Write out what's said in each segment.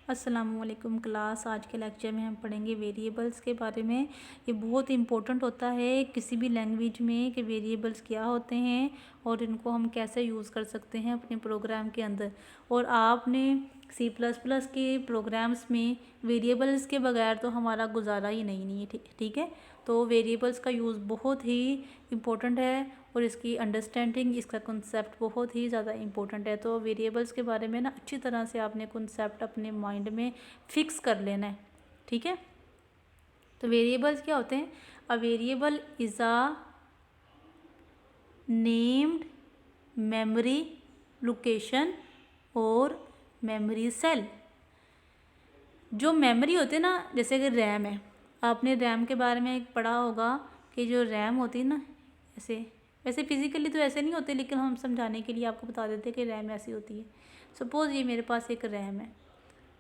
अस्सलामुअलैकुम क्लास। आज के लेक्चर में हम पढ़ेंगे वेरिएबल्स के बारे में। ये बहुत इंपॉर्टेंट होता है किसी भी लैंग्वेज में कि वेरिएबल्स क्या होते हैं और इनको हम कैसे यूज़ कर सकते हैं अपने प्रोग्राम के अंदर। और आपने C++ के प्रोग्राम्स में वेरिएबल्स के बगैर तो हमारा गुजारा ही नहीं है। ठीक है। तो वेरिएबल्स का यूज़ बहुत ही इम्पोर्टेंट है और इसकी अंडरस्टैंडिंग, इसका कॉन्सेप्ट बहुत ही ज़्यादा इम्पोर्टेंट है। तो वेरिएबल्स के बारे में ना अच्छी तरह से आपने कॉन्सेप्ट अपने माइंड में फिक्स कर लेना है। ठीक है। तो वेरिएबल्स क्या होते हैं? A variable is a named memory location और मेमोरी सेल। जो मेमोरी होती है ना, जैसे कि रैम है, आपने रैम के बारे में पढ़ा होगा कि जो रैम होती है ना, वैसे फिज़िकली तो ऐसे नहीं होते, लेकिन हम समझाने के लिए आपको बता देते हैं कि रैम ऐसी होती है। सपोज़ ये मेरे पास एक रैम है।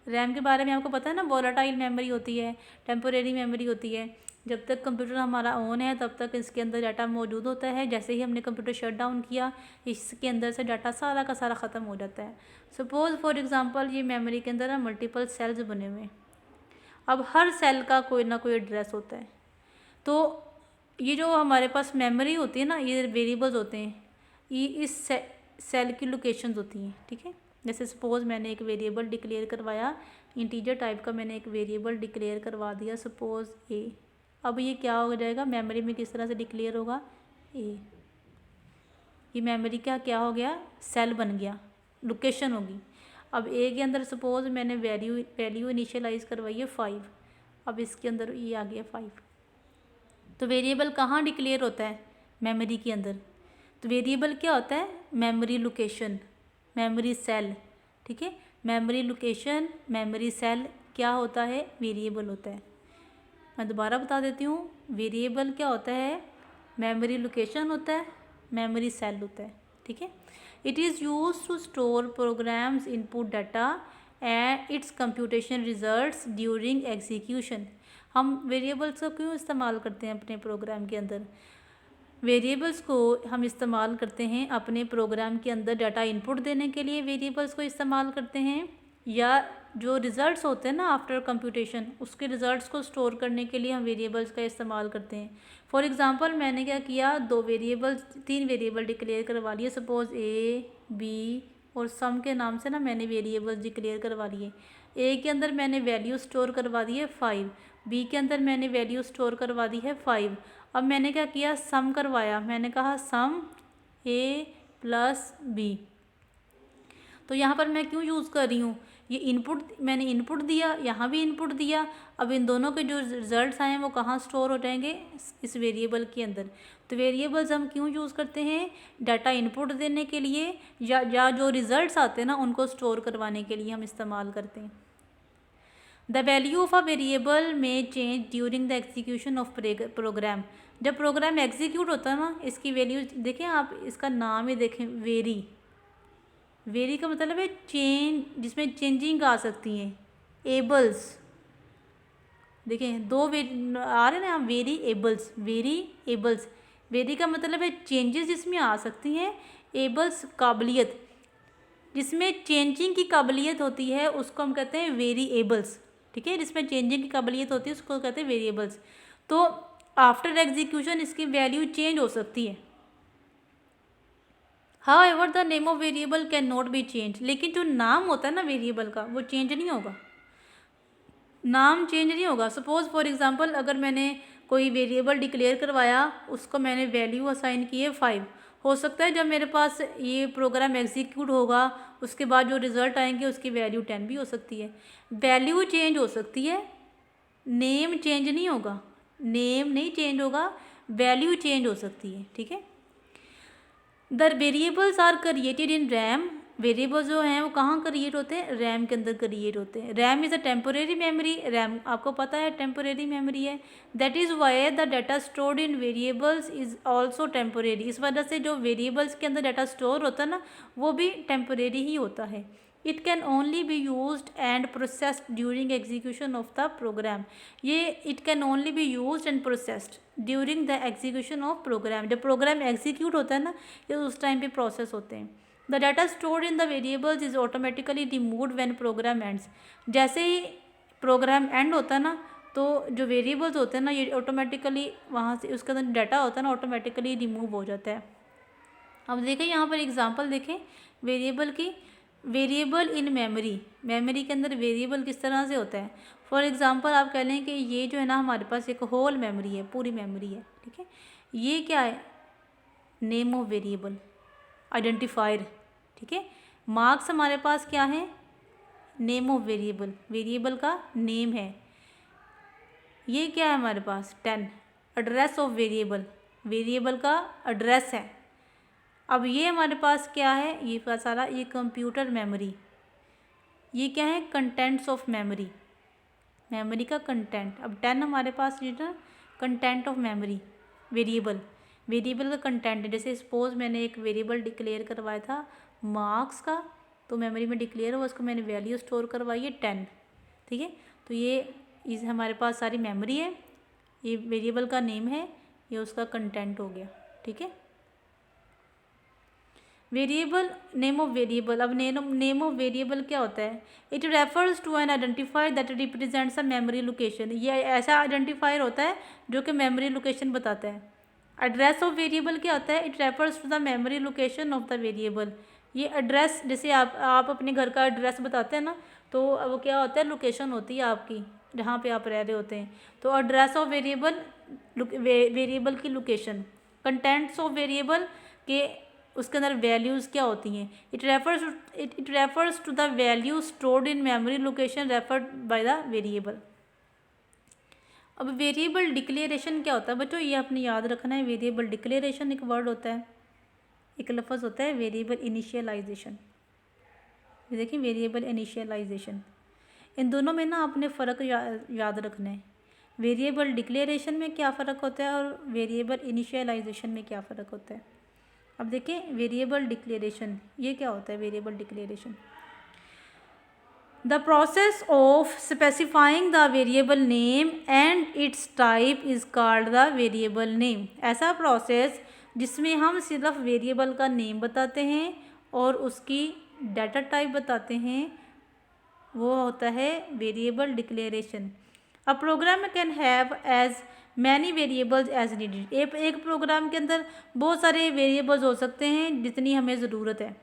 रैम के बारे में आपको पता है ना, वोलेटाइल मेमोरी होती है, टेम्पोरेरी मेमोरी होती है। जब तक कंप्यूटर हमारा ऑन है तब तक इसके अंदर डाटा मौजूद होता है। जैसे ही हमने कंप्यूटर शट डाउन किया, इसके अंदर से डाटा सारा का सारा ख़त्म हो जाता है। सपोज़ फॉर एग्ज़ाम्पल ये मेमोरी के अंदर मल्टीपल सेल्स बने हुए हैं। अब हर सेल का कोई ना कोई एड्रेस होता है। तो ये जो हमारे पास मेमोरी होती है ना, ये वेरिएबल्स होते हैं, ये इस सेल की लोकेशंस होती हैं। ठीक है। जैसे सपोज़ मैंने एक वेरिएबल डिक्लेयर करवाया, इंटीजर टाइप का मैंने एक वेरिएबल डिक्लेयर करवा दिया, सपोज़ ए। अब ये क्या हो जाएगा, मेमोरी में किस तरह से डिक्लेयर होगा, ए। ये मेमोरी का क्या हो गया, सेल बन गया, लोकेशन होगी। अब ए के अंदर सपोज़ मैंने वैल्यू इनिशियलाइज़ करवाई है 5। अब इसके अंदर ये आ गया 5। तो वेरिएबल कहाँ डिक्लेयर होता है, मेमोरी के अंदर। तो वेरिएबल क्या होता है, मेमोरी लोकेशन, मेमोरी सेल। ठीक है। मेमोरी लोकेशन, मेमोरी सेल क्या होता है, वेरिएबल होता है। मैं दोबारा बता देती हूँ, वेरिएबल क्या होता है, मेमोरी लोकेशन होता है, मेमोरी सेल होता है। ठीक है। It is use to store programs input data and its computation results during execution. हम वेरिएबल्स को क्यों इस्तेमाल करते हैं अपने प्रोग्राम के अंदर? वेरिएबल्स को हम इस्तेमाल करते हैं अपने प्रोग्राम के अंदर डाटा इनपुट देने के लिए, वेरिएबल्स को इस्तेमाल करते हैं, या जो रिज़ल्ट्स होते हैं ना आफ्टर कंप्यूटेशन, उसके रिज़ल्ट्स को स्टोर करने के लिए हम वेरिएबल्स का इस्तेमाल करते हैं। फॉर एग्ज़ाम्पल मैंने क्या किया, 3 वेरिएबल डिक्लेयर करवा लिए, सपोज़ ए, बी और सम के नाम से ना मैंने वेरिएबल्स डिक्लेयर करवा लिए। ए के अंदर मैंने वैल्यू स्टोर करवा दी है 5, बी के अंदर मैंने वैल्यू स्टोर करवा दी है 5। अब मैंने क्या किया, सम करवाया, मैंने कहा सम ए प्लस बी। तो यहाँ पर मैं क्यों यूज़ कर रही हूँ, ये इनपुट, मैंने इनपुट दिया, यहाँ भी इनपुट दिया। अब इन दोनों के जो रिज़ल्ट्स आए हैं वो कहाँ स्टोर हो जाएंगे, इस वेरिएबल के अंदर। तो वेरिएबल्स हम क्यों यूज़ करते हैं, डाटा इनपुट देने के लिए, या जो रिज़ल्ट्स आते हैं ना उनको स्टोर करवाने के लिए हम इस्तेमाल करते हैं। The value of a variable में change during the execution of program. जब प्रोग्राम एग्जीक्यूट होता है ना, इसकी वैल्यू देखें आप, इसका नाम ही देखें, वेरी। वेरी का मतलब है चेंज, जिसमें चेंजिंग आ सकती हैं। एबल्स, देखें दो आ रहे ना, वेरिएबल्स, वेरिएबल्स। वेरी का मतलब है चेंजेस जिसमें आ सकती हैं, एबल्स काबिलियत, जिसमें चेंजिंग की काबिलियत होती है उसको हम कहते हैं वेरिएबल्स। ठीक है। जिसमें चेंजिंग की काबिलियत होती है उसको कहते हैं वेरिएबल्स। तो आफ्टर एग्जीक्यूशन इसकी वैल्यू चेंज हो सकती है। However the name of variable can not be change. लेकिन जो नाम होता है ना वेरिएबल का, वो चेंज नहीं होगा, नाम चेंज नहीं होगा। सपोज़ फॉर एग्ज़ाम्पल अगर मैंने कोई वेरिएबल डिक्लेयर करवाया, उसको मैंने वैल्यू असाइन की है 5। हो सकता है जब मेरे पास ये प्रोग्राम एग्जीक्यूट होगा उसके बाद जो रिज़ल्ट आएंगे उसकी वैल्यू 10 भी हो सकती है। वैल्यू चेंज हो सकती है, नेम चेंज नहीं होगा, नेम नहीं चेंज होगा, वैल्यू चेंज हो सकती है। ठीक है। The variables are created in RAM. Variables जो हैं वो कहाँ क्रिएट होते हैं, रैम के अंदर क्रिएट होते हैं। RAM is a temporary memory, RAM आपको पता है टेम्पोरेरी मेमोरी है। That is why the data stored in variables is also temporary. इस वजह से जो वेरिएबल्स के अंदर डाटा स्टोर होता है ना, वो भी टेम्पोरेरी ही होता है। It can only be used and processed during execution of the program. ये it can only be used and processed during the execution of program. जब प्रोग्राम एग्जीक्यूट होता है ना, ये उस टाइम पे प्रोसेस होते हैं। The data stored in the variables is automatically removed when program ends. जैसे ही प्रोग्राम एंड होता है ना, तो जो वेरिएबल्स होते हैं ना, ये ऑटोमेटिकली वहाँ से उसका जो डाटा होता है ना ऑटोमेटिकली रिमूव हो जाता है। अब देखें यहाँ पर एग्जांपल देखें वेरिएबल की। वेरिएबल इन मेमोरी, मेमोरी के अंदर वेरिएबल किस तरह से होता है। फॉर एग्जांपल आप कह लें कि ये जो है ना हमारे पास एक होल मेमोरी है, पूरी मेमोरी है, ठीक है। ये क्या है, नेम ऑफ वेरिएबल, आइडेंटिफायर, ठीक है। मार्क्स हमारे पास क्या है, नेम ऑफ वेरिएबल, वेरिएबल का नेम है। ये क्या है हमारे पास 10, एड्रेस ऑफ वेरिएबल, वेरिएबल का एड्रेस है। अब ये हमारे पास क्या है, ये सारा ये कंप्यूटर मेमोरी, ये क्या है, कंटेंट्स ऑफ मेमोरी, मेमोरी का कंटेंट। अब 10 हमारे पास ये ना content of memory, variable, variable का कंटेंट है। जैसे सपोज मैंने एक वेरिएबल डिक्लेयर करवाया था मार्क्स का, तो मेमोरी में डिक्लेयर हुआ, उसको मैंने वैल्यू स्टोर करवाई है 10, ठीक है। तो ये इस हमारे पास सारी मेमोरी है, ये वेरिएबल का नेम है, ये उसका कंटेंट हो गया, ठीक है। Variable, name of variable. अब नेम ऑफ वेरिएबल क्या होता है, it refers to an identifier that represents a memory location. ये ऐसा आइडेंटिफायर होता है जो कि मेमोरी लोकेशन बताता है। एड्रेस ऑफ वेरिएबल क्या होता है, it refers to the memory location of the variable. ये एड्रेस, जैसे आप अपने घर का एड्रेस बताते हैं ना, तो वो क्या होता है, लोकेशन होती है आपकी जहाँ पे आप रह रहे होते हैं। तो एड्रेस ऑफ वेरिएबल, वेरिएबल की लोकेशन। कंटेंट्स ऑफ वेरिएबल के उसके अंदर वैल्यूज़ क्या होती हैं, it refers to the value stored in memory location referred by the variable. अब वेरिएबल डिक्लेरेशन क्या होता है बच्चों, ये आपने याद रखना है। वेरिएबल डिक्लेरेशन एक वर्ड होता है, एक लफ्ज़ होता है वेरिएबल इनिशियलाइजेशन। देखिए वेरिएबल इनिशियलाइजेशन, इन दोनों में ना आपने फ़र्क याद रखना है। वेरिएबल डिक्लेरेशन में क्या फ़र्क होता है और वेरिएबल इनिशियलाइजेशन में क्या फ़र्क होता है। अब देखें वेरिएबल डिक्लेरेशन, ये क्या होता है variable declaration, the process of specifying the variable name and it's type is called the variable name. ऐसा प्रोसेस जिसमें हम सिर्फ वेरिएबल का नेम बताते हैं और उसकी डाटा टाइप बताते हैं, वो होता है variable declaration. A program can have as many variables as needed. एक प्रोग्राम के अंदर बहुत सारे वेरिएबल्स हो सकते हैं जितनी हमें ज़रूरत है।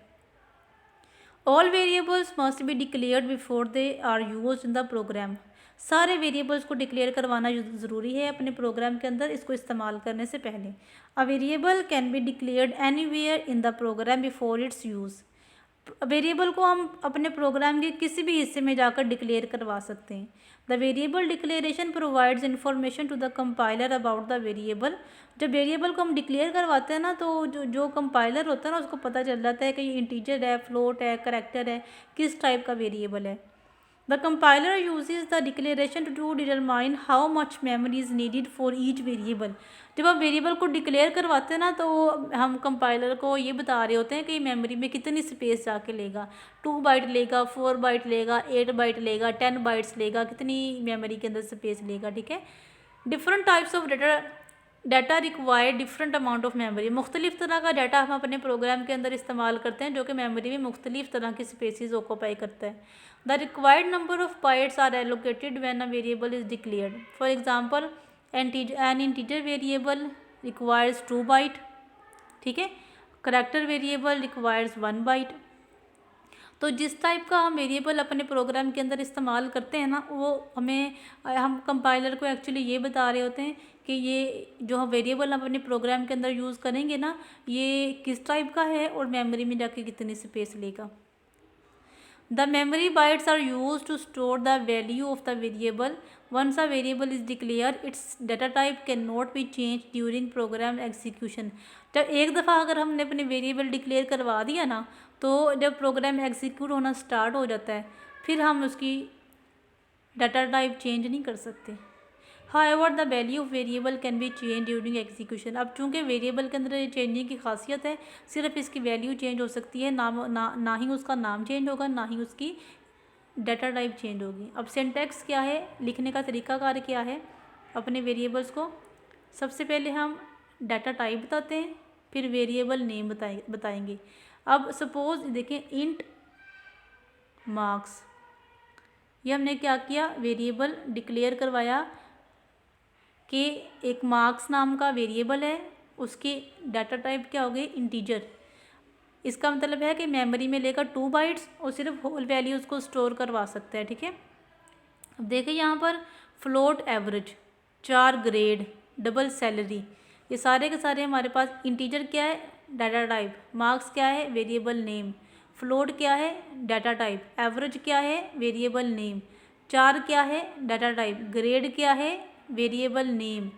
All variables must be declared before they are used in the program. सारे वेरिएबल्स को डिक्लेयर करवाना ज़रूरी है अपने प्रोग्राम के अंदर, इसको इस्तेमाल करने से पहले। अ variable can be declared anywhere in the programme before it's use. Variable को हम अपने प्रोग्राम के किसी भी हिस्से में जाकर डिक्लेयर करवा सकते हैं। The variable declaration provides information to the compiler about the variable. जब वेरिएबल को हम डिक्लेयर करवाते हैं ना, तो जो कंपाइलर होता है ना, उसको पता चल जाता है कि ये इंटीजर है, फ्लोट है, करैक्टर है, किस टाइप का वेरिएबल है। The compiler uses the declaration to determine how much memory is needed for each variable. जब आप वेरिएबल को डिक्लेयर करवाते हैं ना, तो हम कंपाइलर को ये बता रहे होते हैं कि मेमोरी में कितनी स्पेस जाके लेगा, 2 बाइट लेगा, 4 बाइट लेगा, 8 बाइट लेगा, 10 बाइट्स लेगा, कितनी मेमोरी के अंदर स्पेस लेगा, ठीक है। Different types of data require different amount of memory. मुख्तलिफ तरह का डाटा हम अपने प्रोग्राम के अंदर इस्तेमाल करते हैं जो कि मेमोरी में मुख्तलिफ तरह की स्पेसिस ऑक्यूपाई करता है। The required number of bytes are allocated when a variable is declared. For example an integer variable requires 2 byte, ठीक है। Character variable requires 1 byte. तो जिस टाइप का हम वेरिएबल अपने प्रोग्राम के अंदर इस्तेमाल करते हैं ना, वो हम कंपाइलर को एक्चुअली ये बता रहे होते हैं कि ये जो हम वेरिएबल हम अपने प्रोग्राम के अंदर यूज़ करेंगे ना, ये किस टाइप का है और मेमोरी में जाके कितनी स्पेस लेगा। The memory bytes are use to store the value of the variable. Once a variable is declare its data type can not be change during program execution. जब एक दफ़ा अगर हमने अपने वेरिएबल डिक्लेयर करवा दिया ना, तो जब प्रोग्राम एग्जीक्यूट होना स्टार्ट हो जाता है, फिर हम उसकी डाटा टाइप चेंज नहीं कर सकते। However, the value of variable can be changed during execution। अब चूँकि वेरिएबल के अंदर चेंजिंग की खासियत है, सिर्फ इसकी वैल्यू चेंज हो सकती है, ना ही उसका नाम चेंज होगा, ना ही उसकी डाटा टाइप चेंज होगी। अब सिंटैक्स क्या है, लिखने का तरीकाकार क्या है अपने वेरिएबल्स को, सबसे पहले हम डाटा टाइप बताते हैं, फिर वेरिएबल नेम बताएंगे। अब सपोज देखें इंट मार्क्स, ये हमने क्या किया, वेरिएबल डिक्लेयर करवाया कि एक मार्क्स नाम का वेरिएबल है, उसकी डाटा टाइप क्या हो गई, इंटीजर। इसका मतलब है कि मेमोरी में लेकर 2 बाइट्स और सिर्फ होल वैल्यूज़ को स्टोर करवा सकते हैं, ठीक है। अब देखिए यहाँ पर float average, 4 grade, double salary, ये सारे के सारे हमारे पास इंटीजर क्या है, डाटा टाइप, मार्क्स क्या है, वेरिएबल नेम, फ्लोट क्या है, डाटा टाइप, एवरेज क्या है, वेरिएबल नेम, 4 क्या है, डाटा टाइप, ग्रेड क्या है, वेरिएबल नेम,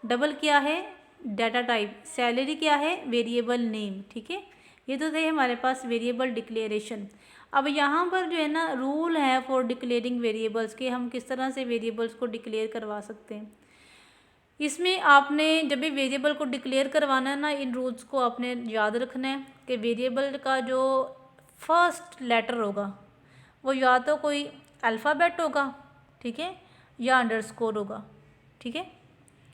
डबल क्या है, डाटा टाइप, सैलरी क्या है, वेरिएबल नेम, ठीक है। ये तो थे हमारे पास वेरिएबल डिक्लेरेशन। अब यहाँ पर जो है ना रूल है फॉर डिक्लेयरिंग वेरिएबल्स के, हम किस तरह से वेरिएबल्स को डिक्लेयर करवा सकते हैं। इसमें आपने जब भी वेरिएबल को डिक्लेयर करवाना है ना, इन रूल्स को आपने याद रखना है कि वेरिएबल का जो फर्स्ट लेटर होगा वो या तो कोई अल्फ़ाबेट होगा, ठीक है, या अंडरस्कोर होगा, ठीक है।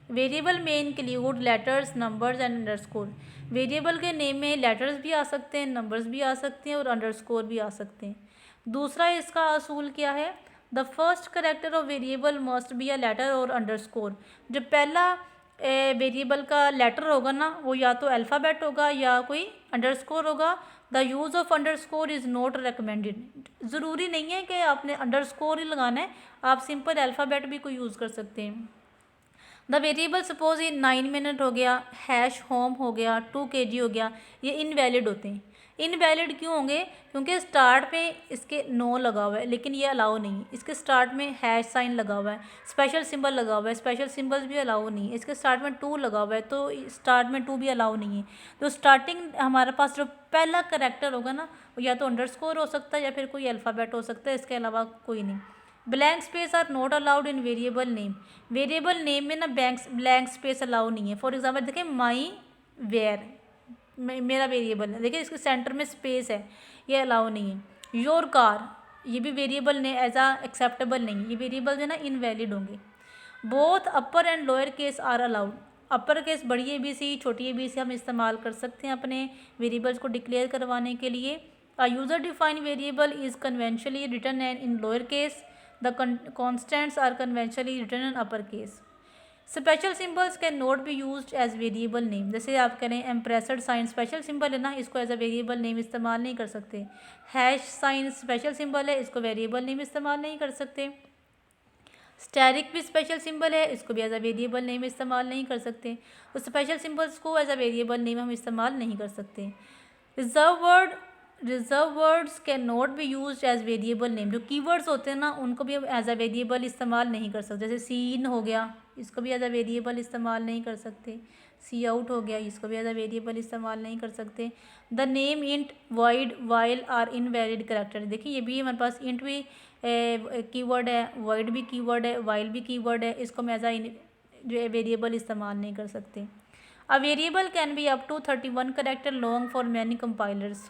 वेरिएबल में include letters, numbers and underscore. Variable के नेम में लेटर्स भी आ सकते हैं, नंबर्स भी आ सकते हैं और अंडरस्कोर भी आ सकते हैं। दूसरा इसका असूल क्या है, the first character of variable must be a letter और अंडरस्कोर। जो पहला वेरिएबल का लेटर होगा ना वो या तो अल्फ़ाबेट होगा या कोई अंडरस्कोर होगा। The use of underscore is not recommended. ज़रूरी नहीं है कि आपने अंडरस्कोर ही लगाना है, आप सिंपल अल्फ़ाबेट भी कोई यूज़ कर सकते हैं। द वेरिएबल सपोज ये 9 मिनट हो गया, हैश होम हो गया, 2 kg हो गया, ये इनवैलिड होते हैं। इनवैलिड क्यों होंगे, क्योंकि स्टार्ट पे इसके नो लगा हुआ है लेकिन ये अलाउ नहीं है। इसके स्टार्ट में हैश साइन लगा हुआ है, स्पेशल सिंबल लगा हुआ है, स्पेशल सिंबल्स भी अलाउ नहीं है। इसके स्टार्ट में 2 लगा हुआ है तो स्टार्ट में 2 भी अलाउ नहीं है। तो स्टार्टिंग हमारे पास जो पहला करेक्टर होगा ना वो या तो अंडरस्कोर हो सकता है या फिर कोई अल्फ़ाबेट हो सकता है, इसके अलावा कोई नहीं। Blank space are not allowed in variable name. Variable name में ना ब्लैंक स्पेस अलाउ नहीं है। फॉर एग्जांपल देखिए माई वेयर, मेरा वेरिएबल है, देखिए इसके सेंटर में स्पेस है, ये अलाउ नहीं है। योर कार, ये भी वेरिएबल ने एज आ एक्सेप्टेबल नहीं, ये वेरिएबल जो ना इनवैलिड होंगे। Both upper and lower case are allowed. Upper case बड़ी ए बी सी, छोटी ए बी सी हम इस्तेमाल कर सकते हैं अपने वेरिएबल्स को डिक्लेयर करवाने के लिए। A user defined variable is conventionally written and in lower case, the constants are conventionally written in upper case. Special symbols can not be used as variable name। जैसे आप करें एम्प्रेसड साइन स्पेशल सिंबल है ना, इसको as a variable name इस्तेमाल नहीं कर सकते। हैश साइन स्पेशल सिंबल है, इसको वेरिएबल नेम इस्तेमाल नहीं कर सकते। स्टैरिक भी स्पेशल सिंबल है, इसको भी एज अ वेरिएबल नेम इस्तेमाल नहीं कर सकते। तो स्पेशल सिंबल्स को एज अ वेरिएबल नेम हम इस्तेमाल नहीं कर सकते। Reserve words can not be use as variable name. जो कीवर्ड्स होते हैं ना उनको भी हम एज अ वेरिएबल इस्तेमाल नहीं कर सकते। जैसे सीन हो गया, इसको भी एज अ वेरिएबल इस्तेमाल नहीं कर सकते। सी आउट हो गया, इसको भी एज अ वेरिएबल इस्तेमाल नहीं कर सकते। The name int, wide, while are invalid character. देखिए ये भी हमारे पास इंट भी कीवर्ड है, वाइड भी कीवर्ड है, वाइल भी कीवर्ड है, इसको हम एज अ जो वेरिएबल इस्तेमाल नहीं कर सकते। A variable can be up to 31 character long for many compilers.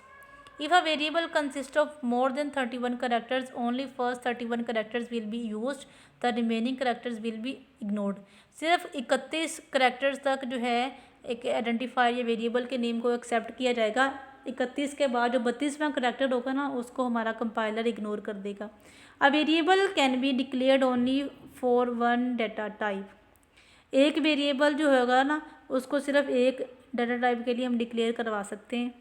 If a variable consists of more than 31 characters, only first 31 characters will be used, the remaining characters will be ignored। सिर्फ 31 characters तक जो है एक identifier या variable के name को accept किया जाएगा। 31 के बाद जो 32वां करेक्टर होगा ना उसको हमारा कंपाइलर इग्नोर कर देगा। अ variable can be declared only for one data type. एक वेरिएबल जो होगा ना उसको सिर्फ एक डाटा टाइप के लिए हम डिक्लेयर करवा सकते हैं।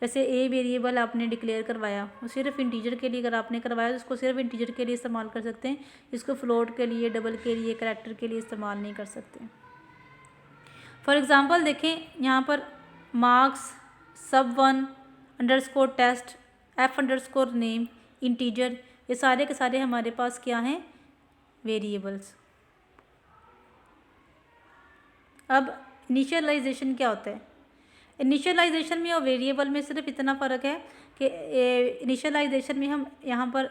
जैसे ए वेरिएबल आपने डिक्लेयर करवाया, वो सिर्फ इंटीजर के लिए अगर आपने करवाया तो उसको सिर्फ इंटीजर के लिए इस्तेमाल कर सकते हैं, इसको फ्लोट के लिए, डबल के लिए, करैक्टर के लिए इस्तेमाल नहीं कर सकते। फॉर एग्ज़ाम्पल देखें यहाँ पर marks, sub1 underscore test, f underscore name, integer, ये सारे के सारे हमारे पास क्या हैं, वेरिएबल्स। अब इनिशियलाइजेशन क्या होता है, इनिशियलाइजेशन में और वेरिएबल में सिर्फ इतना फ़र्क है कि इनिशियलाइजेशन में हम यहाँ पर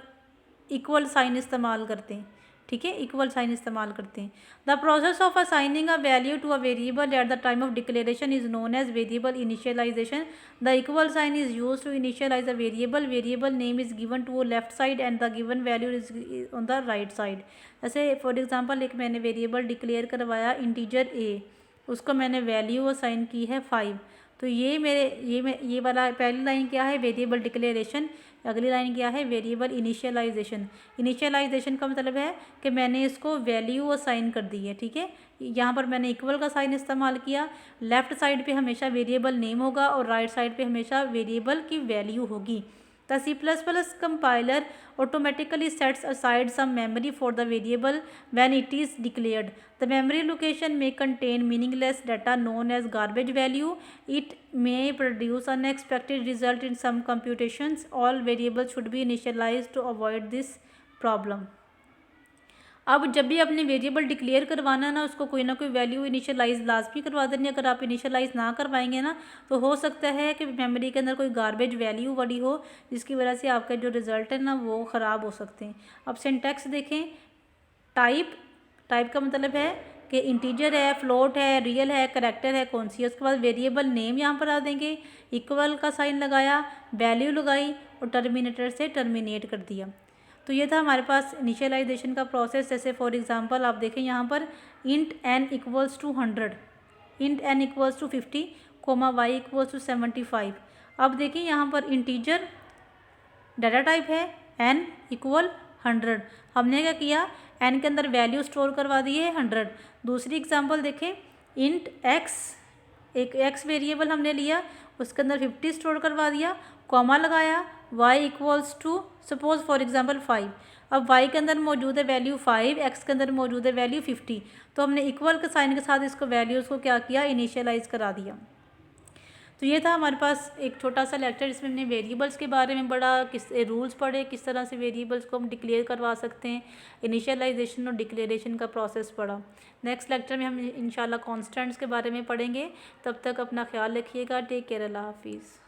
इक्वल साइन इस्तेमाल करते हैं, ठीक है, इक्वल साइन इस्तेमाल करते हैं। The process of assigning a value to a variable at the time of declaration is known as variable initialization. The equal sign is use to initialize a variable. Variable name is given to left side and the given value is on the right side. जैसे for example एक मैंने variable declare करवाया integer a, उसको मैंने value assign की है 5, तो तो ये वाला पहली लाइन क्या है, वेरिएबल डिक्लेरेशन। अगली लाइन क्या है, वेरिएबल इनिशियलाइजेशन। इनिशियलाइजेशन का मतलब है कि मैंने इसको वैल्यू असाइन कर दी है, ठीक है। यहाँ पर मैंने इक्वल का साइन इस्तेमाल किया। लेफ़्ट साइड पे हमेशा वेरिएबल नेम होगा और राइट साइड पे हमेशा वेरिएबल की वैल्यू होगी। The C++ compiler automatically sets aside some memory for the variable when it is declared. The memory location may contain meaningless data known as garbage value. It may produce unexpected result in some computations. All variables should be initialized to avoid this problem. अब जब भी अपने variable declare करवाना ना, उसको कोई ना कोई वैल्यू इनिशियलाइज लाजमी करवा देनी है। अगर आप इनिशियलाइज ना करवाएंगे ना तो हो सकता है कि मेमोरी के अंदर कोई गार्बेज वैल्यू बड़ी हो, जिसकी वजह से आपका जो रिज़ल्ट है ना वो ख़राब हो सकते हैं। अब सिंटैक्स देखें। टाइप का मतलब है कि इंटीजर है, फ्लोट है, रियल है, करैक्टर है, कौन सी है। उसके बाद वेरिएबल नेम यहाँ पर आ देंगे, इक्वल का साइन लगाया, वैल्यू लगाई और टर्मिनेटर से टर्मिनेट कर दिया। तो ये था हमारे पास इनिशियलाइजेशन का प्रोसेस। जैसे फॉर एग्जांपल आप देखें यहाँ पर int n equals to 100, int n equals to 50, y equals to 75। अब देखिए यहाँ पर इंटीजर डाटा टाइप है, n इक्वल 100। हमने क्या किया, n के अंदर वैल्यू स्टोर करवा दी है 100। दूसरी एग्जांपल देखें, इंट x, एक x वेरिएबल हमने लिया, उसके अंदर 50 स्टोर करवा दिया, कॉमा लगाया, y equals to suppose for example 5। अब y के अंदर मौजूद है वैल्यू 5, x के अंदर मौजूद है वैल्यू 50। तो हमने इक्वल के साइन के साथ इसको वैल्यूज़ को क्या किया, इनिशियलाइज करा दिया। तो ये था हमारे पास एक छोटा सा लेक्चर, जिसमें हमने वेरिएबल्स के बारे में पढ़ा, किस रूल्स पढ़े, किस तरह से वेरिएबल्स को हम डिक्लेयर करवा सकते हैं, इनिशियलाइजेशन और डिक्लेरेशन का प्रोसेस पढ़ा। नेक्स्ट लेक्चर में हम इंशाल्लाह कॉन्स्टेंट्स के बारे में पढ़ेंगे। तब तक अपना ख्याल रखिएगा। टेक केयर, अल्लाह हाफिज़।